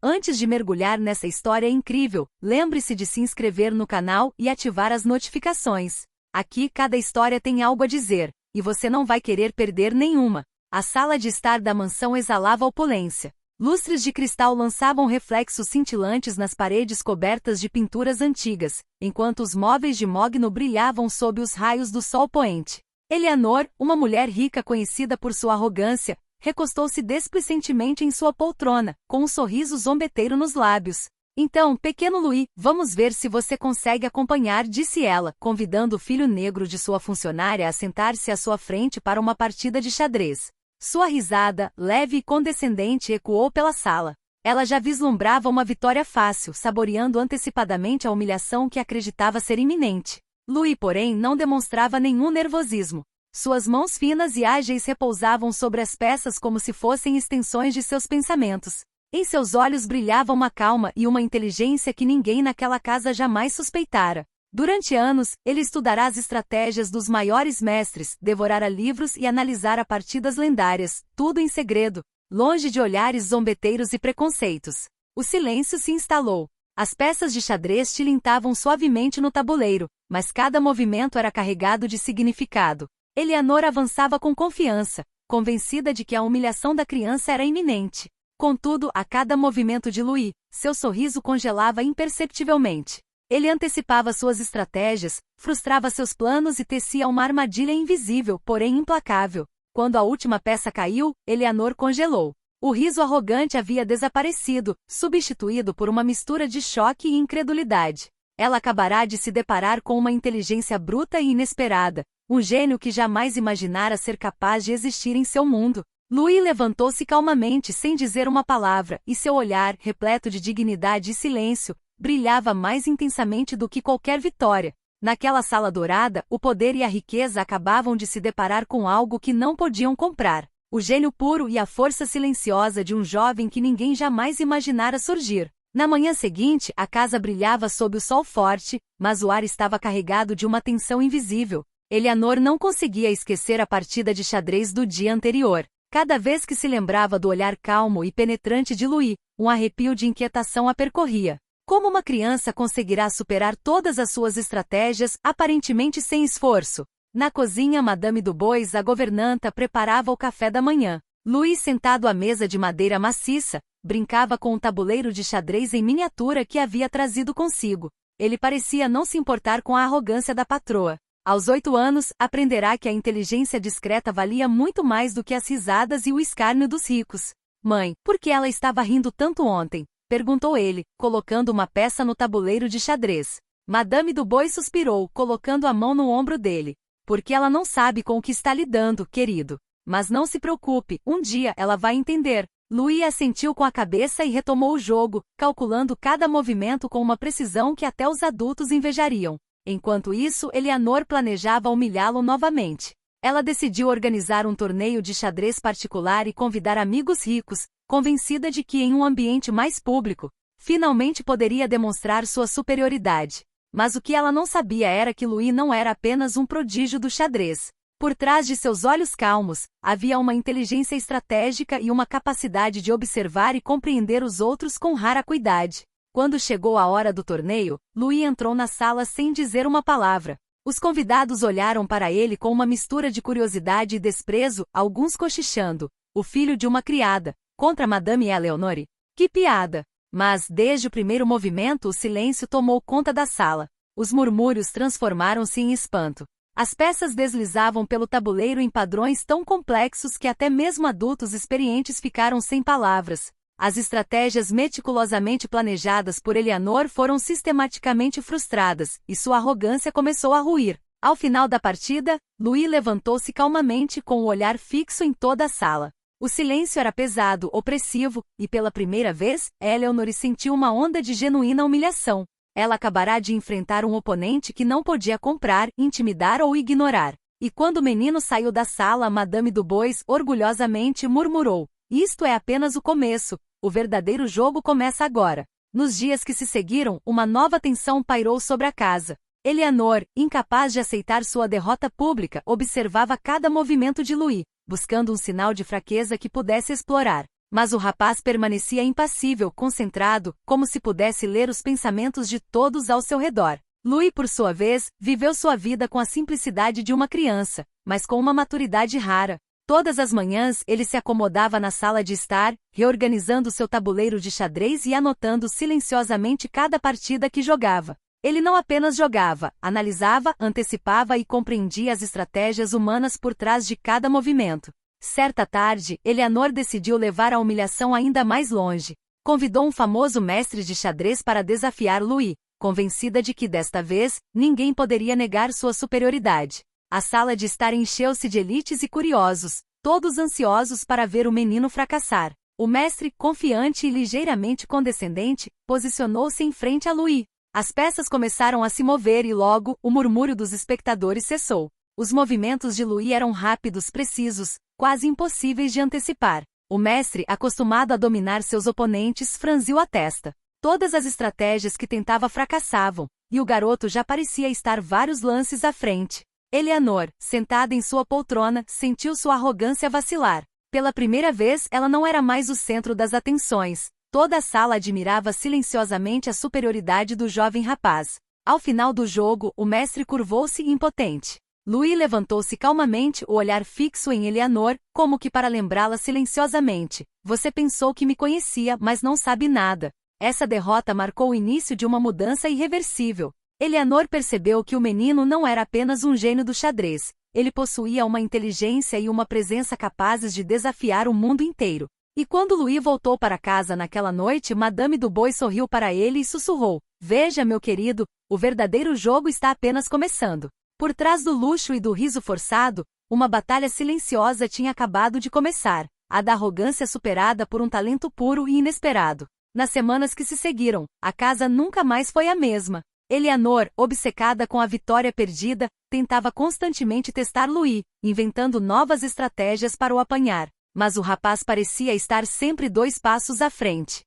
Antes de mergulhar nessa história incrível, lembre-se de se inscrever no canal e ativar as notificações. Aqui cada história tem algo a dizer, e você não vai querer perder nenhuma. A sala de estar da mansão exalava opulência. Lustres de cristal lançavam reflexos cintilantes nas paredes cobertas de pinturas antigas, enquanto os móveis de mogno brilhavam sob os raios do sol poente. Eleanor, uma mulher rica conhecida por sua arrogância, recostou-se desplicentemente em sua poltrona, com um sorriso zombeteiro nos lábios. Então, pequeno Louis, vamos ver se você consegue acompanhar, disse ela, convidando o filho negro de sua funcionária a sentar-se à sua frente para uma partida de xadrez. Sua risada, leve e condescendente, ecoou pela sala. Ela já vislumbrava uma vitória fácil, saboreando antecipadamente a humilhação que acreditava ser iminente. Louis, porém, não demonstrava nenhum nervosismo. Suas mãos finas e ágeis repousavam sobre as peças como se fossem extensões de seus pensamentos. Em seus olhos brilhava uma calma e uma inteligência que ninguém naquela casa jamais suspeitara. Durante anos, ele estudará as estratégias dos maiores mestres, devorara livros e analisara partidas lendárias, tudo em segredo, longe de olhares zombeteiros e preconceitos. O silêncio se instalou. As peças de xadrez tilintavam suavemente no tabuleiro, mas cada movimento era carregado de significado. Eleanor avançava com confiança, convencida de que a humilhação da criança era iminente. Contudo, a cada movimento de Louis, seu sorriso congelava imperceptivelmente. Ele antecipava suas estratégias, frustrava seus planos e tecia uma armadilha invisível, porém implacável. Quando a última peça caiu, Eleanor congelou. O riso arrogante havia desaparecido, substituído por uma mistura de choque e incredulidade. Ela acabará de se deparar com uma inteligência bruta e inesperada, um gênio que jamais imaginara ser capaz de existir em seu mundo. Louis levantou-se calmamente sem dizer uma palavra, e seu olhar, repleto de dignidade e silêncio, brilhava mais intensamente do que qualquer vitória. Naquela sala dourada, o poder e a riqueza acabavam de se deparar com algo que não podiam comprar. O gênio puro e a força silenciosa de um jovem que ninguém jamais imaginara surgir. Na manhã seguinte, a casa brilhava sob o sol forte, mas o ar estava carregado de uma tensão invisível. Eleanor não conseguia esquecer a partida de xadrez do dia anterior. Cada vez que se lembrava do olhar calmo e penetrante de Louis, um arrepio de inquietação a percorria. Como uma criança conseguirá superar todas as suas estratégias, aparentemente sem esforço? Na cozinha, Madame Dubois, a governanta, preparava o café da manhã. Louis, sentado à mesa de madeira maciça, brincava com um tabuleiro de xadrez em miniatura que havia trazido consigo. Ele parecia não se importar com a arrogância da patroa. Aos 8 anos, aprenderá que a inteligência discreta valia muito mais do que as risadas e o escárnio dos ricos. Mãe, por que ela estava rindo tanto ontem? Perguntou ele, colocando uma peça no tabuleiro de xadrez. Madame Dubois suspirou, colocando a mão no ombro dele. Porque ela não sabe com o que está lidando, querido. Mas não se preocupe, um dia ela vai entender. Louis assentiu com a cabeça e retomou o jogo, calculando cada movimento com uma precisão que até os adultos invejariam. Enquanto isso, Eleanor planejava humilhá-lo novamente. Ela decidiu organizar um torneio de xadrez particular e convidar amigos ricos, convencida de que em um ambiente mais público, finalmente poderia demonstrar sua superioridade. Mas o que ela não sabia era que Louis não era apenas um prodígio do xadrez. Por trás de seus olhos calmos, havia uma inteligência estratégica e uma capacidade de observar e compreender os outros com rara acuidade. Quando chegou a hora do torneio, Louis entrou na sala sem dizer uma palavra. Os convidados olharam para ele com uma mistura de curiosidade e desprezo, alguns cochichando. O filho de uma criada, contra Madame Eleonore. Que piada! Mas, desde o primeiro movimento, o silêncio tomou conta da sala. Os murmúrios transformaram-se em espanto. As peças deslizavam pelo tabuleiro em padrões tão complexos que até mesmo adultos experientes ficaram sem palavras. As estratégias meticulosamente planejadas por Eleanor foram sistematicamente frustradas, e sua arrogância começou a ruir. Ao final da partida, Louis levantou-se calmamente com o olhar fixo em toda a sala. O silêncio era pesado, opressivo, e pela primeira vez, Eleanor sentiu uma onda de genuína humilhação. Ela acabará de enfrentar um oponente que não podia comprar, intimidar ou ignorar. E quando o menino saiu da sala, Madame Dubois orgulhosamente murmurou: "Isto é apenas o começo, o verdadeiro jogo começa agora." Nos dias que se seguiram, uma nova tensão pairou sobre a casa. Eleanor, incapaz de aceitar sua derrota pública, observava cada movimento de Louis, buscando um sinal de fraqueza que pudesse explorar. Mas o rapaz permanecia impassível, concentrado, como se pudesse ler os pensamentos de todos ao seu redor. Louis, por sua vez, viveu sua vida com a simplicidade de uma criança, mas com uma maturidade rara. Todas as manhãs ele se acomodava na sala de estar, reorganizando seu tabuleiro de xadrez e anotando silenciosamente cada partida que jogava. Ele não apenas jogava, analisava, antecipava e compreendia as estratégias humanas por trás de cada movimento. Certa tarde, Eleanor decidiu levar a humilhação ainda mais longe. Convidou um famoso mestre de xadrez para desafiar Louis, convencida de que desta vez, ninguém poderia negar sua superioridade. A sala de estar encheu-se de elites e curiosos, todos ansiosos para ver o menino fracassar. O mestre, confiante e ligeiramente condescendente, posicionou-se em frente a Louis. As peças começaram a se mover e logo, o murmúrio dos espectadores cessou. Os movimentos de Louis eram rápidos, precisos, quase impossíveis de antecipar. O mestre, acostumado a dominar seus oponentes, franziu a testa. Todas as estratégias que tentava fracassavam, e o garoto já parecia estar vários lances à frente. Eleanor, sentada em sua poltrona, sentiu sua arrogância vacilar. Pela primeira vez, ela não era mais o centro das atenções. Toda a sala admirava silenciosamente a superioridade do jovem rapaz. Ao final do jogo, o mestre curvou-se impotente. Louis levantou-se calmamente, o olhar fixo em Eleanor, como que para lembrá-la silenciosamente. Você pensou que me conhecia, mas não sabe nada. Essa derrota marcou o início de uma mudança irreversível. Eleanor percebeu que o menino não era apenas um gênio do xadrez. Ele possuía uma inteligência e uma presença capazes de desafiar o mundo inteiro. E quando Louis voltou para casa naquela noite, Madame du Bois sorriu para ele e sussurrou: Veja, meu querido, o verdadeiro jogo está apenas começando. Por trás do luxo e do riso forçado, uma batalha silenciosa tinha acabado de começar, a da arrogância superada por um talento puro e inesperado. Nas semanas que se seguiram, a casa nunca mais foi a mesma. Eleanor, obcecada com a vitória perdida, tentava constantemente testar Louis, inventando novas estratégias para o apanhar, mas o rapaz parecia estar sempre 2 passos à frente.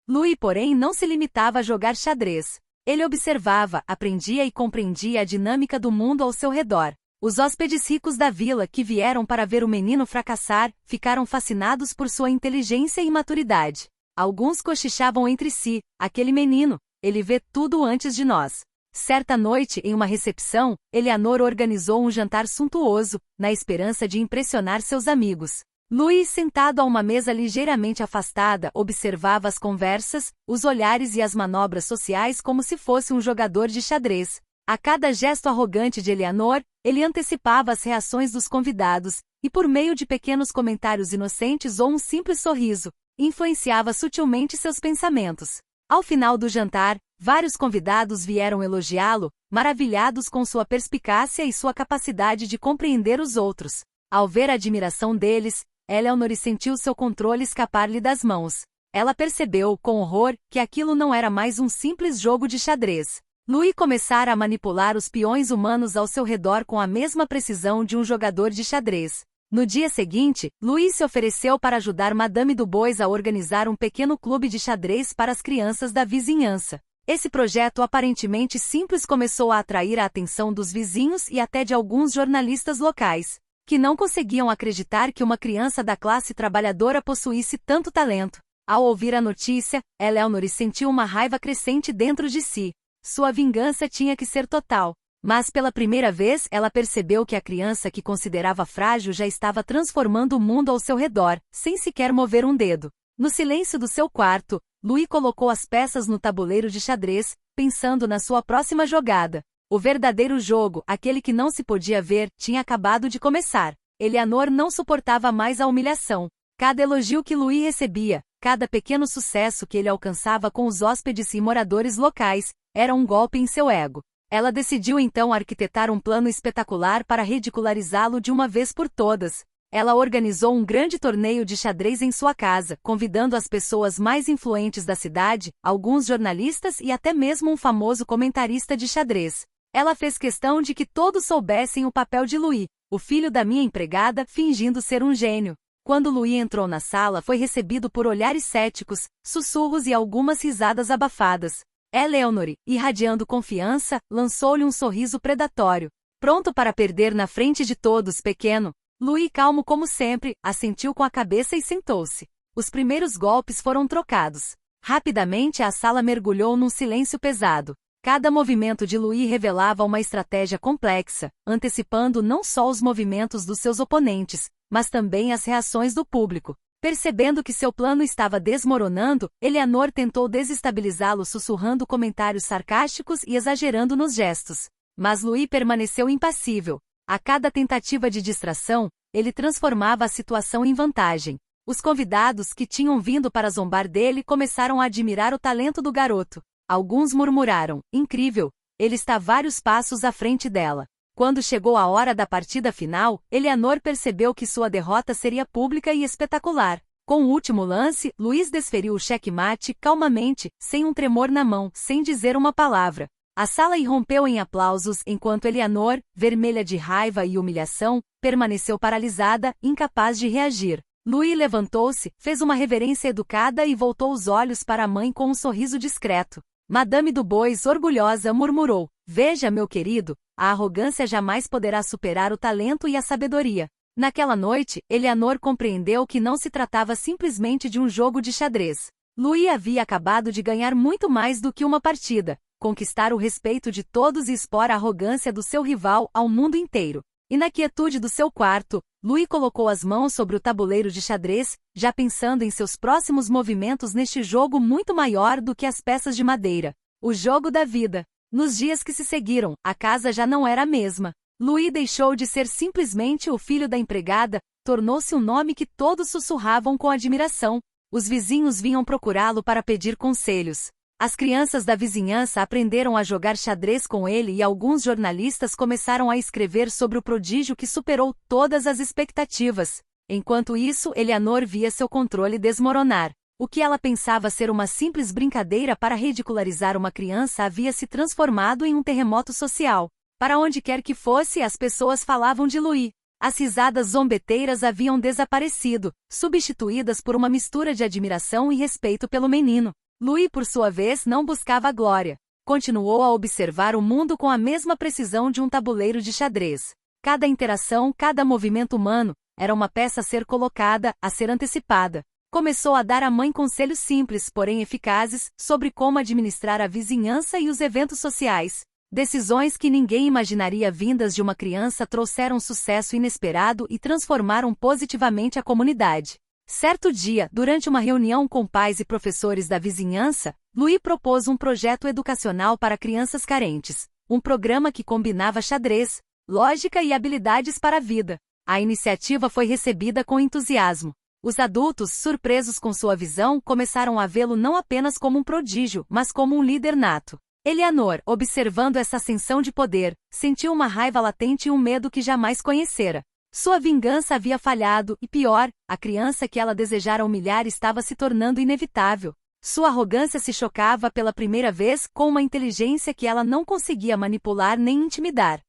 Louis, porém, não se limitava a jogar xadrez. Ele observava, aprendia e compreendia a dinâmica do mundo ao seu redor. Os hóspedes ricos da vila que vieram para ver o menino fracassar, ficaram fascinados por sua inteligência e maturidade. Alguns cochichavam entre si: aquele menino, ele vê tudo antes de nós. Certa noite, em uma recepção, Eleanor organizou um jantar suntuoso, na esperança de impressionar seus amigos. Louis, sentado a uma mesa ligeiramente afastada, observava as conversas, os olhares e as manobras sociais como se fosse um jogador de xadrez. A cada gesto arrogante de Eleanor, ele antecipava as reações dos convidados, e por meio de pequenos comentários inocentes ou um simples sorriso, influenciava sutilmente seus pensamentos. Ao final do jantar, vários convidados vieram elogiá-lo, maravilhados com sua perspicácia e sua capacidade de compreender os outros. Ao ver a admiração deles, Eleanor sentiu seu controle escapar-lhe das mãos. Ela percebeu, com horror, que aquilo não era mais um simples jogo de xadrez. Louis começara a manipular os peões humanos ao seu redor com a mesma precisão de um jogador de xadrez. No dia seguinte, Louis se ofereceu para ajudar Madame du Bois a organizar um pequeno clube de xadrez para as crianças da vizinhança. Esse projeto aparentemente simples começou a atrair a atenção dos vizinhos e até de alguns jornalistas locais, que não conseguiam acreditar que uma criança da classe trabalhadora possuísse tanto talento. Ao ouvir a notícia, Eleanor sentiu uma raiva crescente dentro de si. Sua vingança tinha que ser total. Mas pela primeira vez ela percebeu que a criança que considerava frágil já estava transformando o mundo ao seu redor, sem sequer mover um dedo. No silêncio do seu quarto, Louis colocou as peças no tabuleiro de xadrez, pensando na sua próxima jogada. O verdadeiro jogo, aquele que não se podia ver, tinha acabado de começar. Eleanor não suportava mais a humilhação. Cada elogio que Louis recebia, cada pequeno sucesso que ele alcançava com os hóspedes e moradores locais, era um golpe em seu ego. Ela decidiu então arquitetar um plano espetacular para ridicularizá-lo de uma vez por todas. Ela organizou um grande torneio de xadrez em sua casa, convidando as pessoas mais influentes da cidade, alguns jornalistas e até mesmo um famoso comentarista de xadrez. Ela fez questão de que todos soubessem o papel de Louis, o filho da minha empregada, fingindo ser um gênio. Quando Louis entrou na sala, foi recebido por olhares céticos, sussurros e algumas risadas abafadas. Eleanor, irradiando confiança, lançou-lhe um sorriso predatório. Pronto para perder na frente de todos, pequeno? Louis, calmo como sempre, assentiu com a cabeça e sentou-se. Os primeiros golpes foram trocados. Rapidamente a sala mergulhou num silêncio pesado. Cada movimento de Louis revelava uma estratégia complexa, antecipando não só os movimentos dos seus oponentes, mas também as reações do público. Percebendo que seu plano estava desmoronando, Eleanor tentou desestabilizá-lo sussurrando comentários sarcásticos e exagerando nos gestos. Mas Louis permaneceu impassível. A cada tentativa de distração, ele transformava a situação em vantagem. Os convidados que tinham vindo para zombar dele começaram a admirar o talento do garoto. Alguns murmuraram, incrível, ele está vários passos à frente dela. Quando chegou a hora da partida final, Eleanor percebeu que sua derrota seria pública e espetacular. Com o último lance, Louis desferiu o checkmate calmamente, sem um tremor na mão, sem dizer uma palavra. A sala irrompeu em aplausos enquanto Eleanor, vermelha de raiva e humilhação, permaneceu paralisada, incapaz de reagir. Louis levantou-se, fez uma reverência educada e voltou os olhos para a mãe com um sorriso discreto. Madame Dubois, orgulhosa, murmurou: "Veja, meu querido, a arrogância jamais poderá superar o talento e a sabedoria." Naquela noite, Eleanor compreendeu que não se tratava simplesmente de um jogo de xadrez. Louis havia acabado de ganhar muito mais do que uma partida, conquistar o respeito de todos e expor a arrogância do seu rival ao mundo inteiro. E na quietude do seu quarto, Louis colocou as mãos sobre o tabuleiro de xadrez, já pensando em seus próximos movimentos neste jogo muito maior do que as peças de madeira. O jogo da vida. Nos dias que se seguiram, a casa já não era a mesma. Louis deixou de ser simplesmente o filho da empregada, tornou-se um nome que todos sussurravam com admiração. Os vizinhos vinham procurá-lo para pedir conselhos. As crianças da vizinhança aprenderam a jogar xadrez com ele e alguns jornalistas começaram a escrever sobre o prodígio que superou todas as expectativas. Enquanto isso, Eleanor via seu controle desmoronar. O que ela pensava ser uma simples brincadeira para ridicularizar uma criança havia se transformado em um terremoto social. Para onde quer que fosse, as pessoas falavam de Louis. As risadas zombeteiras haviam desaparecido, substituídas por uma mistura de admiração e respeito pelo menino. Louis, por sua vez, não buscava a glória. Continuou a observar o mundo com a mesma precisão de um tabuleiro de xadrez. Cada interação, cada movimento humano, era uma peça a ser colocada, a ser antecipada. Começou a dar à mãe conselhos simples, porém eficazes, sobre como administrar a vizinhança e os eventos sociais. Decisões que ninguém imaginaria vindas de uma criança trouxeram sucesso inesperado e transformaram positivamente a comunidade. Certo dia, durante uma reunião com pais e professores da vizinhança, Louis propôs um projeto educacional para crianças carentes, um programa que combinava xadrez, lógica e habilidades para a vida. A iniciativa foi recebida com entusiasmo. Os adultos, surpresos com sua visão, começaram a vê-lo não apenas como um prodígio, mas como um líder nato. Eleanor, observando essa ascensão de poder, sentiu uma raiva latente e um medo que jamais conhecera. Sua vingança havia falhado, e pior, a criança que ela desejara humilhar estava se tornando inevitável. Sua arrogância se chocava pela primeira vez com uma inteligência que ela não conseguia manipular nem intimidar.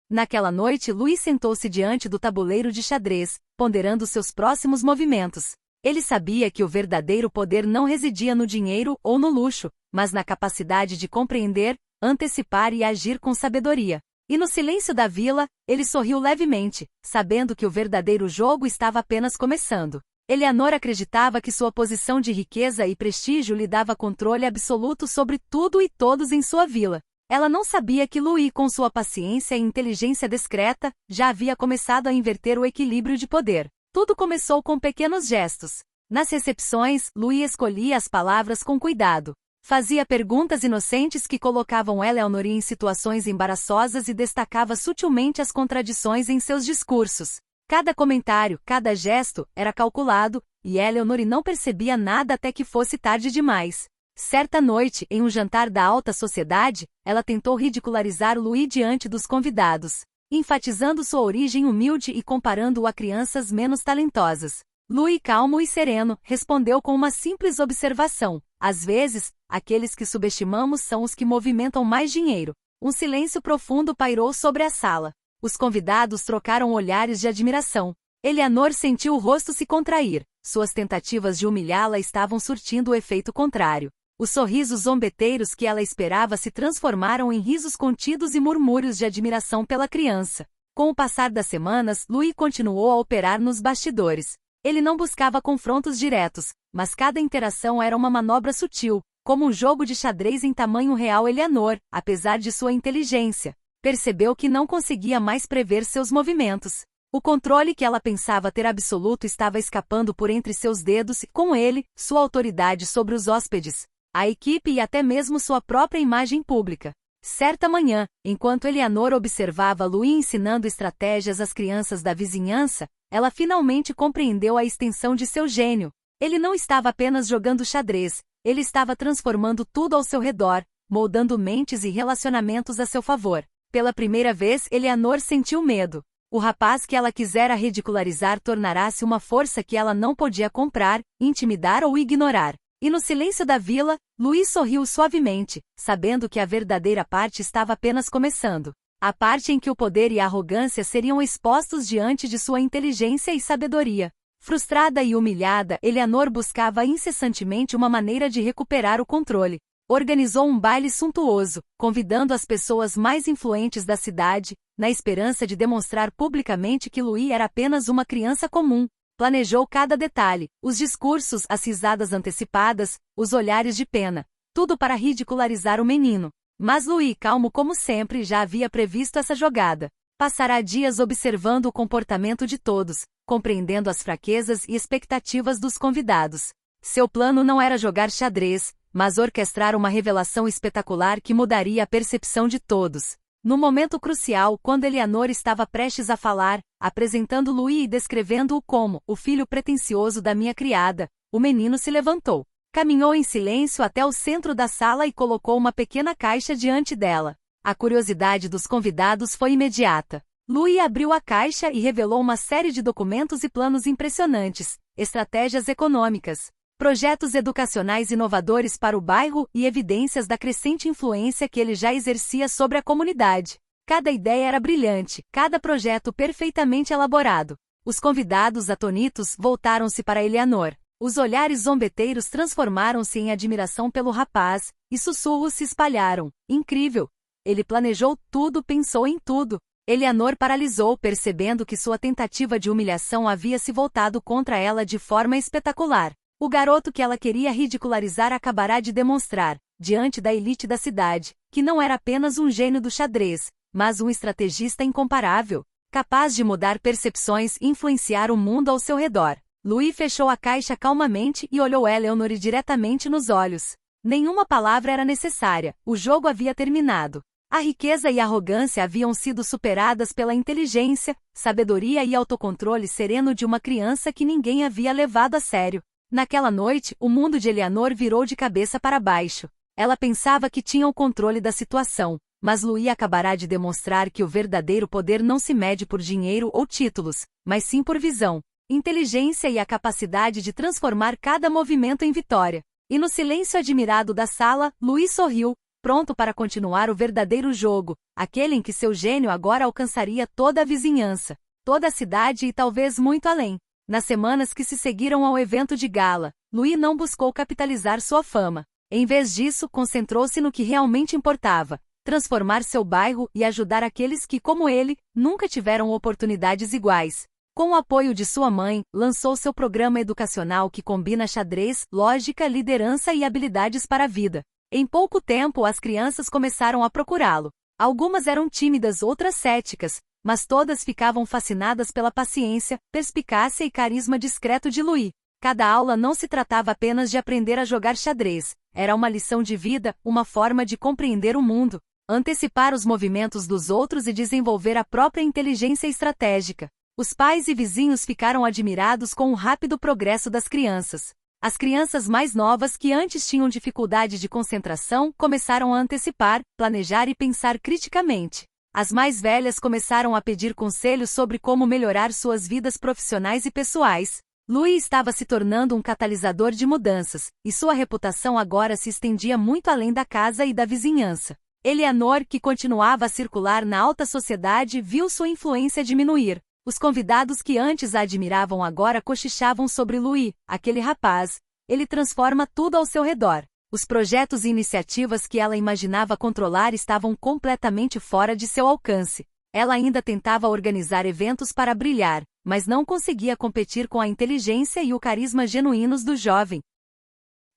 Naquela noite, Louis sentou-se diante do tabuleiro de xadrez, ponderando seus próximos movimentos. Ele sabia que o verdadeiro poder não residia no dinheiro ou no luxo, mas na capacidade de compreender, antecipar e agir com sabedoria. E no silêncio da vila, ele sorriu levemente, sabendo que o verdadeiro jogo estava apenas começando. Eleanor acreditava que sua posição de riqueza e prestígio lhe dava controle absoluto sobre tudo e todos em sua vila. Ela não sabia que Louis, com sua paciência e inteligência discreta, já havia começado a inverter o equilíbrio de poder. Tudo começou com pequenos gestos. Nas recepções, Louis escolhia as palavras com cuidado. Fazia perguntas inocentes que colocavam Eleanor em situações embaraçosas e destacava sutilmente as contradições em seus discursos. Cada comentário, cada gesto, era calculado, e Eleanor não percebia nada até que fosse tarde demais. Certa noite, em um jantar da alta sociedade, ela tentou ridicularizar Louis diante dos convidados, enfatizando sua origem humilde e comparando-o a crianças menos talentosas. Louis, calmo e sereno, respondeu com uma simples observação: às vezes, aqueles que subestimamos são os que movimentam mais dinheiro. Um silêncio profundo pairou sobre a sala. Os convidados trocaram olhares de admiração. Eleanor sentiu o rosto se contrair. Suas tentativas de humilhá-la estavam surtindo o efeito contrário. Os sorrisos zombeteiros que ela esperava se transformaram em risos contidos e murmúrios de admiração pela criança. Com o passar das semanas, Louis continuou a operar nos bastidores. Ele não buscava confrontos diretos, mas cada interação era uma manobra sutil, como um jogo de xadrez em tamanho real. Eleanor, apesar de sua inteligência, percebeu que não conseguia mais prever seus movimentos. O controle que ela pensava ter absoluto estava escapando por entre seus dedos e, com ele, sua autoridade sobre os hóspedes, a equipe e até mesmo sua própria imagem pública. Certa manhã, enquanto Eleanor observava Louis ensinando estratégias às crianças da vizinhança, ela finalmente compreendeu a extensão de seu gênio. Ele não estava apenas jogando xadrez, ele estava transformando tudo ao seu redor, moldando mentes e relacionamentos a seu favor. Pela primeira vez, Eleanor sentiu medo. O rapaz que ela quisera ridicularizar tornará-se uma força que ela não podia comprar, intimidar ou ignorar. E no silêncio da vila, Louis sorriu suavemente, sabendo que a verdadeira parte estava apenas começando. A parte em que o poder e a arrogância seriam expostos diante de sua inteligência e sabedoria. Frustrada e humilhada, Eleanor buscava incessantemente uma maneira de recuperar o controle. Organizou um baile suntuoso, convidando as pessoas mais influentes da cidade, na esperança de demonstrar publicamente que Louis era apenas uma criança comum. Planejou cada detalhe, os discursos, as risadas antecipadas, os olhares de pena, tudo para ridicularizar o menino. Mas Louis, calmo como sempre, já havia previsto essa jogada. Passará dias observando o comportamento de todos, compreendendo as fraquezas e expectativas dos convidados. Seu plano não era jogar xadrez, mas orquestrar uma revelação espetacular que mudaria a percepção de todos. No momento crucial, quando Eleanor estava prestes a falar, apresentando Louis e descrevendo-o como o filho pretensioso da minha criada, o menino se levantou. Caminhou em silêncio até o centro da sala e colocou uma pequena caixa diante dela. A curiosidade dos convidados foi imediata. Louis abriu a caixa e revelou uma série de documentos e planos impressionantes, estratégias econômicas, projetos educacionais inovadores para o bairro e evidências da crescente influência que ele já exercia sobre a comunidade. Cada ideia era brilhante, cada projeto perfeitamente elaborado. Os convidados atonitos voltaram-se para Eleanor. Os olhares zombeteiros transformaram-se em admiração pelo rapaz, e sussurros se espalharam. Incrível! Ele planejou tudo, pensou em tudo. Eleanor paralisou, percebendo que sua tentativa de humilhação havia se voltado contra ela de forma espetacular. O garoto que ela queria ridicularizar acabará de demonstrar, diante da elite da cidade, que não era apenas um gênio do xadrez, mas um estrategista incomparável, capaz de mudar percepções e influenciar o mundo ao seu redor. Louis fechou a caixa calmamente e olhou Eleanor diretamente nos olhos. Nenhuma palavra era necessária, o jogo havia terminado. A riqueza e a arrogância haviam sido superadas pela inteligência, sabedoria e autocontrole sereno de uma criança que ninguém havia levado a sério. Naquela noite, o mundo de Eleanor virou de cabeça para baixo. Ela pensava que tinha o controle da situação, mas Louis acabará de demonstrar que o verdadeiro poder não se mede por dinheiro ou títulos, mas sim por visão, inteligência e a capacidade de transformar cada movimento em vitória. E no silêncio admirado da sala, Louis sorriu, pronto para continuar o verdadeiro jogo, aquele em que seu gênio agora alcançaria toda a vizinhança, toda a cidade e talvez muito além. Nas semanas que se seguiram ao evento de gala, Louis não buscou capitalizar sua fama. Em vez disso, concentrou-se no que realmente importava, transformar seu bairro e ajudar aqueles que, como ele, nunca tiveram oportunidades iguais. Com o apoio de sua mãe, lançou seu programa educacional que combina xadrez, lógica, liderança e habilidades para a vida. Em pouco tempo, as crianças começaram a procurá-lo. Algumas eram tímidas, outras céticas, mas todas ficavam fascinadas pela paciência, perspicácia e carisma discreto de Louis. Cada aula não se tratava apenas de aprender a jogar xadrez, era uma lição de vida, uma forma de compreender o mundo, antecipar os movimentos dos outros e desenvolver a própria inteligência estratégica. Os pais e vizinhos ficaram admirados com o rápido progresso das crianças. As crianças mais novas que antes tinham dificuldade de concentração começaram a antecipar, planejar e pensar criticamente. As mais velhas começaram a pedir conselhos sobre como melhorar suas vidas profissionais e pessoais. Louis estava se tornando um catalisador de mudanças, e sua reputação agora se estendia muito além da casa e da vizinhança. Eleanor, que continuava a circular na alta sociedade, viu sua influência diminuir. Os convidados que antes a admiravam agora cochichavam sobre Louis, aquele rapaz. Ele transforma tudo ao seu redor. Os projetos e iniciativas que ela imaginava controlar estavam completamente fora de seu alcance. Ela ainda tentava organizar eventos para brilhar, mas não conseguia competir com a inteligência e o carisma genuínos do jovem.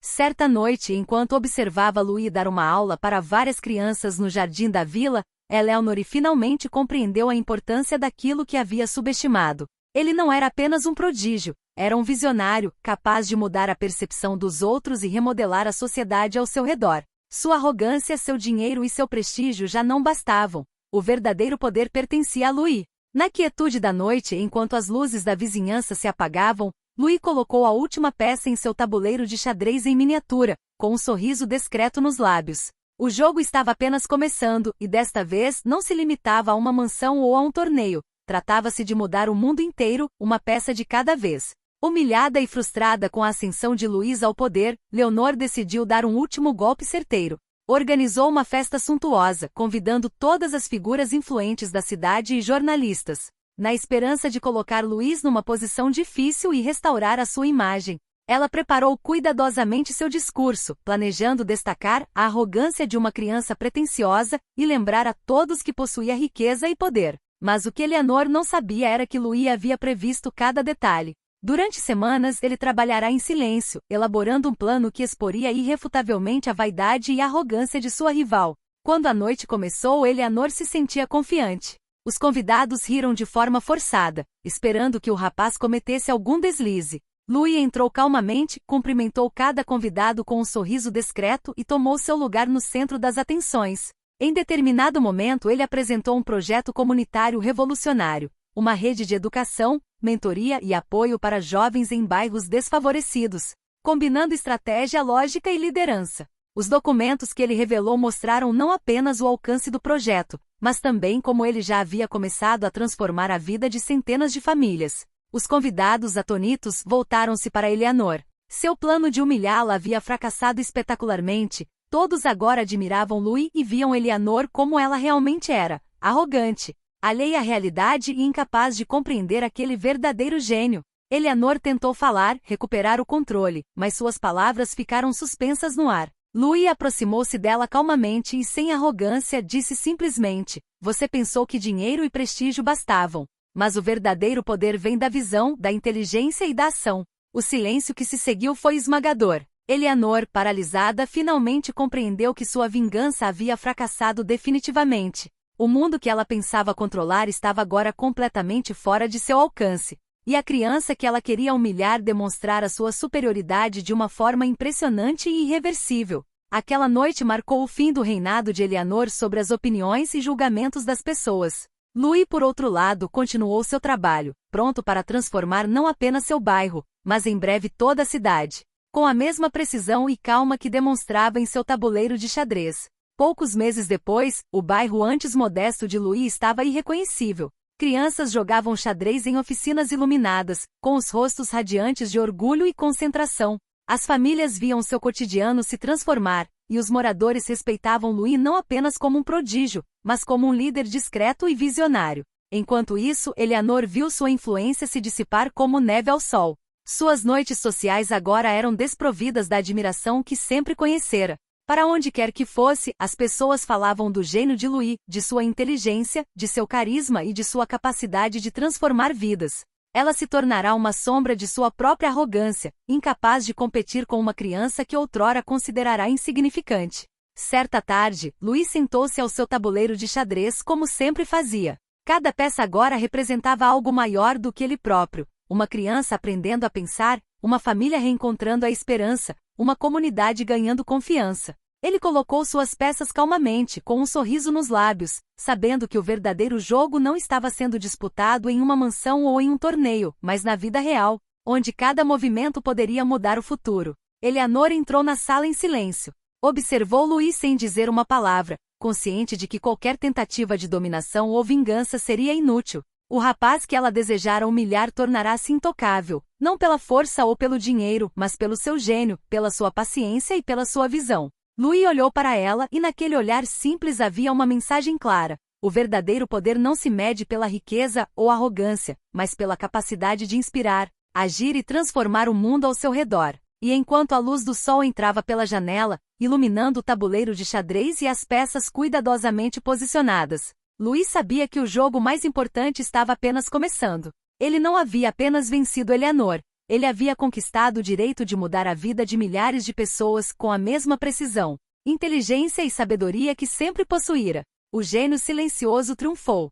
Certa noite, enquanto observava Louis dar uma aula para várias crianças no jardim da vila, Eleanor finalmente compreendeu a importância daquilo que havia subestimado. Ele não era apenas um prodígio, era um visionário, capaz de mudar a percepção dos outros e remodelar a sociedade ao seu redor. Sua arrogância, seu dinheiro e seu prestígio já não bastavam. O verdadeiro poder pertencia a Louis. Na quietude da noite, enquanto as luzes da vizinhança se apagavam, Louis colocou a última peça em seu tabuleiro de xadrez em miniatura, com um sorriso discreto nos lábios. O jogo estava apenas começando, e desta vez não se limitava a uma mansão ou a um torneio. Tratava-se de mudar o mundo inteiro, uma peça de cada vez. Humilhada e frustrada com a ascensão de Louis ao poder, Leonor decidiu dar um último golpe certeiro. Organizou uma festa suntuosa, convidando todas as figuras influentes da cidade e jornalistas, na esperança de colocar Louis numa posição difícil e restaurar a sua imagem. Ela preparou cuidadosamente seu discurso, planejando destacar a arrogância de uma criança pretensiosa e lembrar a todos que possuía riqueza e poder. Mas o que Eleanor não sabia era que Louis havia previsto cada detalhe. Durante semanas ele trabalhará em silêncio, elaborando um plano que exporia irrefutavelmente a vaidade e a arrogância de sua rival. Quando a noite começou, Eleanor se sentia confiante. Os convidados riram de forma forçada, esperando que o rapaz cometesse algum deslize. Louis entrou calmamente, cumprimentou cada convidado com um sorriso discreto e tomou seu lugar no centro das atenções. Em determinado momento ele apresentou um projeto comunitário revolucionário, uma rede de educação, mentoria e apoio para jovens em bairros desfavorecidos, combinando estratégia, lógica e liderança. Os documentos que ele revelou mostraram não apenas o alcance do projeto, mas também como ele já havia começado a transformar a vida de centenas de famílias. Os convidados, atonitos, voltaram-se para Eleanor. Seu plano de humilhá-la havia fracassado espetacularmente. Todos agora admiravam Louis e viam Eleanor como ela realmente era, arrogante, alheia à realidade e incapaz de compreender aquele verdadeiro gênio. Eleanor tentou falar, recuperar o controle, mas suas palavras ficaram suspensas no ar. Louis aproximou-se dela calmamente e sem arrogância disse simplesmente: "Você pensou que dinheiro e prestígio bastavam. Mas o verdadeiro poder vem da visão, da inteligência e da ação." O silêncio que se seguiu foi esmagador. Eleanor, paralisada, finalmente compreendeu que sua vingança havia fracassado definitivamente. O mundo que ela pensava controlar estava agora completamente fora de seu alcance. E a criança que ela queria humilhar demonstrara sua superioridade de uma forma impressionante e irreversível. Aquela noite marcou o fim do reinado de Eleanor sobre as opiniões e julgamentos das pessoas. Louis, por outro lado, continuou seu trabalho, pronto para transformar não apenas seu bairro, mas em breve toda a cidade, com a mesma precisão e calma que demonstrava em seu tabuleiro de xadrez. Poucos meses depois, o bairro antes modesto de Louis estava irreconhecível. Crianças jogavam xadrez em oficinas iluminadas, com os rostos radiantes de orgulho e concentração. As famílias viam seu cotidiano se transformar, e os moradores respeitavam Louis não apenas como um prodígio, mas como um líder discreto e visionário. Enquanto isso, Eleanor viu sua influência se dissipar como neve ao sol. Suas noites sociais agora eram desprovidas da admiração que sempre conhecera. Para onde quer que fosse, as pessoas falavam do gênio de Louis, de sua inteligência, de seu carisma e de sua capacidade de transformar vidas. Ela se tornará uma sombra de sua própria arrogância, incapaz de competir com uma criança que outrora considerará insignificante. Certa tarde, Louis sentou-se ao seu tabuleiro de xadrez como sempre fazia. Cada peça agora representava algo maior do que ele próprio. Uma criança aprendendo a pensar, uma família reencontrando a esperança, uma comunidade ganhando confiança. Ele colocou suas peças calmamente, com um sorriso nos lábios, sabendo que o verdadeiro jogo não estava sendo disputado em uma mansão ou em um torneio, mas na vida real, onde cada movimento poderia mudar o futuro. Eleanor entrou na sala em silêncio. Observou Louis sem dizer uma palavra, consciente de que qualquer tentativa de dominação ou vingança seria inútil. O rapaz que ela desejara humilhar tornará-se intocável, não pela força ou pelo dinheiro, mas pelo seu gênio, pela sua paciência e pela sua visão. Louis olhou para ela e naquele olhar simples havia uma mensagem clara. O verdadeiro poder não se mede pela riqueza ou arrogância, mas pela capacidade de inspirar, agir e transformar o mundo ao seu redor. E enquanto a luz do sol entrava pela janela, iluminando o tabuleiro de xadrez e as peças cuidadosamente posicionadas, Louis sabia que o jogo mais importante estava apenas começando. Ele não havia apenas vencido Eleanor, ele havia conquistado o direito de mudar a vida de milhares de pessoas com a mesma precisão, inteligência e sabedoria que sempre possuíra. O gênio silencioso triunfou.